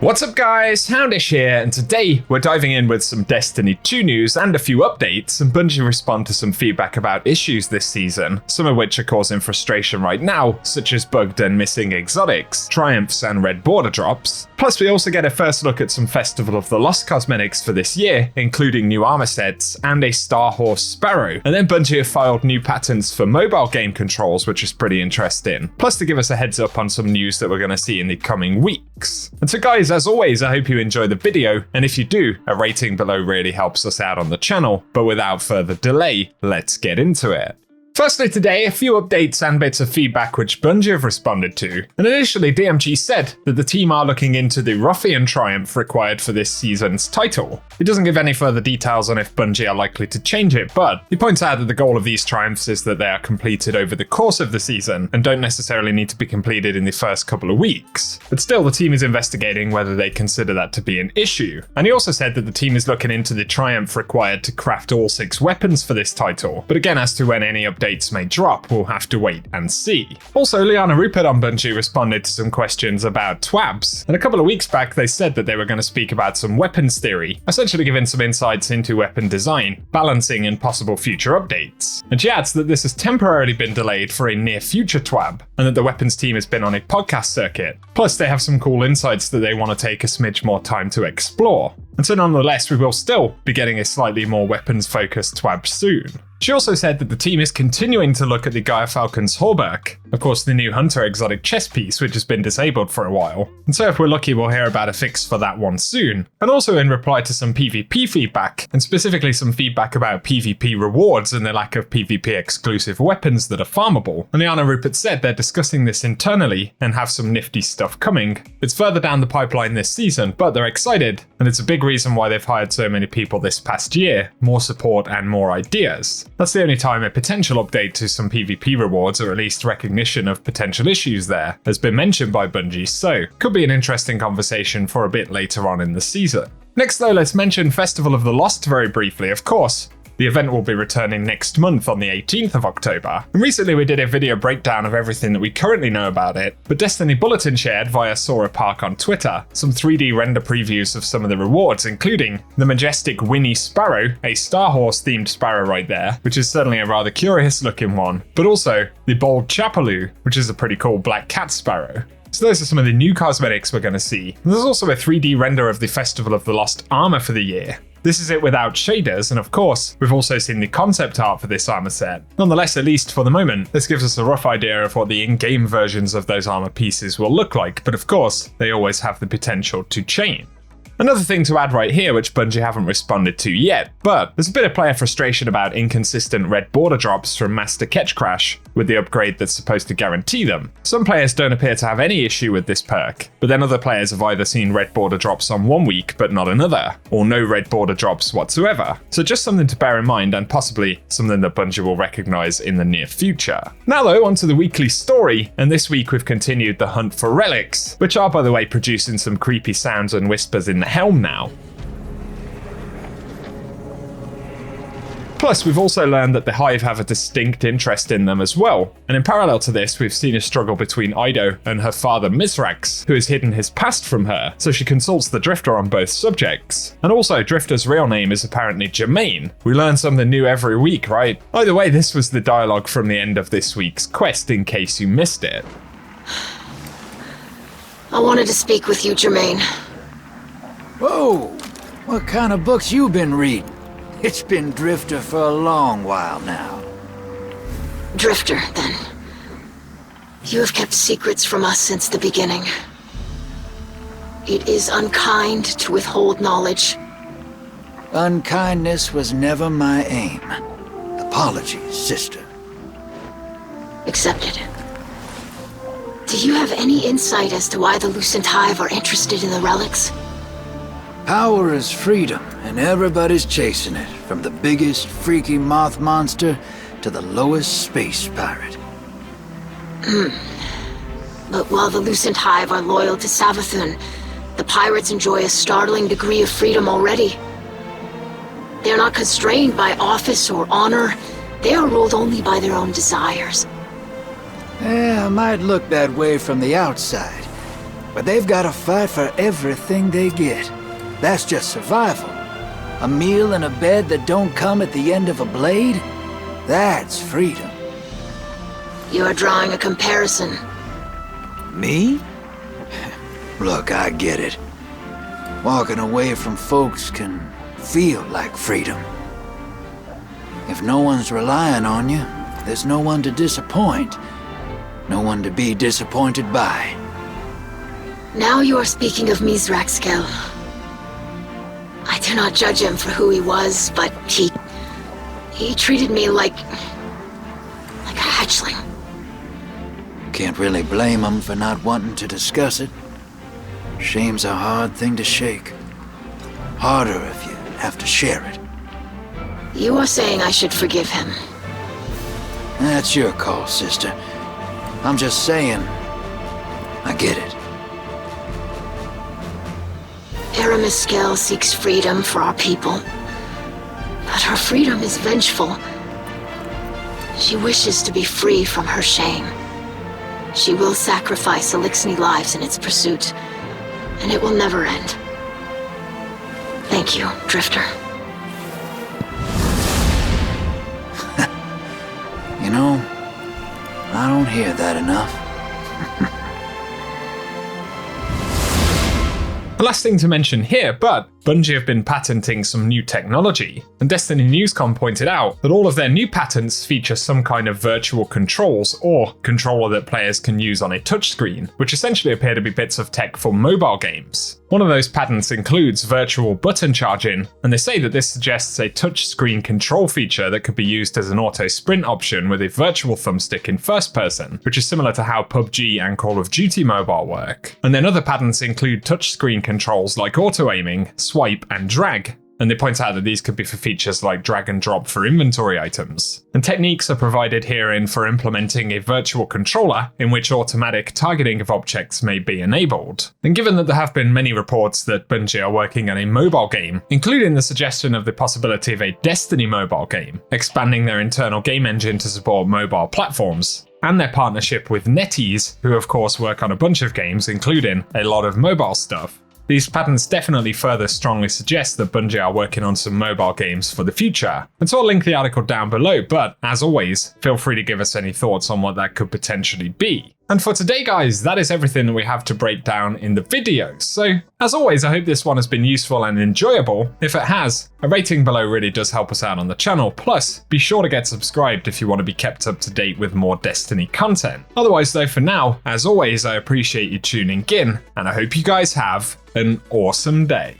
What's up guys, Houndish here, and today we're diving in with some Destiny 2 news and a few updates, and Bungie respond to some feedback about issues this season, some of which are causing frustration right now, such as bugged and missing exotics, triumphs and red border drops. Plus we also get a first look at some Festival of the Lost cosmetics for this year, including new armor sets and a Starhorse Sparrow, and then Bungie have filed new patents for mobile game controls, which is pretty interesting, plus to give us a heads up on some news that we're going to see in the coming weeks. And so guys, as always, I hope you enjoy the video, and if you do, a rating below really helps us out on the channel, but without further delay, let's get into it. Firstly today, a few updates and bits of feedback which Bungie have responded to, and initially DMG said that the team are looking into the Ruffian Triumph required for this season's title. He doesn't give any further details on if Bungie are likely to change it, but he points out that the goal of these triumphs is that they are completed over the course of the season and don't necessarily need to be completed in the first couple of weeks. But still, the team is investigating whether they consider that to be an issue. And he also said that the team is looking into the triumph required to craft all 6 weapons for this title, but again, as to when any updates may drop, we'll have to wait and see. Also, Liana Rupert on Bungie responded to some questions about TWABs, and a couple of weeks back they said that they were going to speak about some weapons theory, essentially giving some insights into weapon design, balancing and possible future updates. And she adds that this has temporarily been delayed for a near future TWAB, and that the weapons team has been on a podcast circuit. Plus they have some cool insights that they want to take a smidge more time to explore. And so nonetheless, we will still be getting a slightly more weapons focused TWAB soon. She also said that the team is continuing to look at the Gaia Falcon's Hallberg, of course the new Hunter exotic chest piece which has been disabled for a while, and so if we're lucky we'll hear about a fix for that one soon. And also in reply to some PvP feedback, and specifically some feedback about PvP rewards and the lack of PvP exclusive weapons that are farmable, and Liana Rupert said they're discussing this internally and have some nifty stuff coming. It's further down the pipeline this season, but they're excited, and it's a big reason why they've hired so many people this past year, more support and more ideas. That's the only time a potential update to some PvP rewards, or at least recognition of potential issues there, has been mentioned by Bungie, so could be an interesting conversation for a bit later on in the season. Next though, let's mention Festival of the Lost very briefly, of course. The event will be returning next month on the 18th of October, and recently we did a video breakdown of everything that we currently know about it, but Destiny Bulletin shared via Sora Park on Twitter some 3D render previews of some of the rewards, including the majestic Winnie Sparrow, a Starhorse themed sparrow right there, which is certainly a rather curious looking one, but also the bold Chapaloo, which is a pretty cool black cat sparrow. So those are some of the new cosmetics we're going to see. And there's also a 3D render of the Festival of the Lost armor for the year. This is it without shaders, and of course, we've also seen the concept art for this armor set. Nonetheless, at least for the moment, this gives us a rough idea of what the in-game versions of those armor pieces will look like, but of course, they always have the potential to change. Another thing to add right here, which Bungie haven't responded to yet, but there's a bit of player frustration about inconsistent red border drops from Master Catch Crash with the upgrade that's supposed to guarantee them. Some players don't appear to have any issue with this perk, but then other players have either seen red border drops on one week but not another, or no red border drops whatsoever. So just something to bear in mind, and possibly something that Bungie will recognize in the near future. Now though, onto the weekly story, and this week we've continued the hunt for relics, which are by the way producing some creepy sounds and whispers in the helm now. Plus, we've also learned that the Hive have a distinct interest in them as well, and in parallel to this, we've seen a struggle between Ido and her father Mizrax, who has hidden his past from her, so she consults the Drifter on both subjects. And also, Drifter's real name is apparently Jermaine. We learn something new every week, right? Either way, this was the dialogue from the end of this week's quest, in case you missed it. I wanted to speak with you, Jermaine. Whoa! What kind of books you been reading? It's been Drifter for a long while now. Drifter, then. You have kept secrets from us since the beginning. It is unkind to withhold knowledge. Unkindness was never my aim. Apologies, sister. Accepted. Do you have any insight as to why the Lucent Hive are interested in the relics? Power is freedom, and everybody's chasing it, from the biggest freaky moth monster to the lowest space pirate. But while the Lucent Hive are loyal to Savathun, the pirates enjoy a startling degree of freedom already. They are not constrained by office or honor. They are ruled only by their own desires. Yeah, it might look that way from the outside, But they've got to fight for everything they get. That's just survival. A meal and a bed that don't come at the end of a blade? That's freedom. You are drawing a comparison. Me? Look, I get it. Walking away from folks can feel like freedom. If no one's relying on you, there's no one to disappoint. No one to be disappointed by. Now you are speaking of Mizraxkel. I do not judge him for who he was, but he treated me like a hatchling. Can't really blame him for not wanting to discuss it. Shame's a hard thing to shake. Harder if you have to share it. You are saying I should forgive him. That's your call, sister. I'm just saying, I get it. Aramiskel seeks freedom for our people, but her freedom is vengeful. She wishes to be free from her shame. She will sacrifice Elixni lives in its pursuit, and it will never end. Thank you, Drifter. You know, I don't hear that enough. The last thing to mention here, but Bungie have been patenting some new technology, and Destiny Newscom pointed out that all of their new patents feature some kind of virtual controls or controller that players can use on a touchscreen, which essentially appear to be bits of tech for mobile games. One of those patents includes virtual button charging, and they say that this suggests a touchscreen control feature that could be used as an auto sprint option with a virtual thumbstick in first person, which is similar to how PUBG and Call of Duty Mobile work. And then other patents include touchscreen controls like auto aiming, swipe, and drag. And they point out that these could be for features like drag and drop for inventory items. And techniques are provided herein for implementing a virtual controller in which automatic targeting of objects may be enabled. And given that there have been many reports that Bungie are working on a mobile game, including the suggestion of the possibility of a Destiny mobile game, expanding their internal game engine to support mobile platforms, and their partnership with NetEase, who of course work on a bunch of games, including a lot of mobile stuff, these patents definitely further strongly suggest that Bungie are working on some mobile games for the future. And so I'll link the article down below, but as always, feel free to give us any thoughts on what that could potentially be. And for today, guys, that is everything that we have to break down in the video. So, as always, I hope this one has been useful and enjoyable. If it has, a rating below really does help us out on the channel. Plus, be sure to get subscribed if you want to be kept up to date with more Destiny content. Otherwise, though, for now, as always, I appreciate you tuning in, and I hope you guys have an awesome day.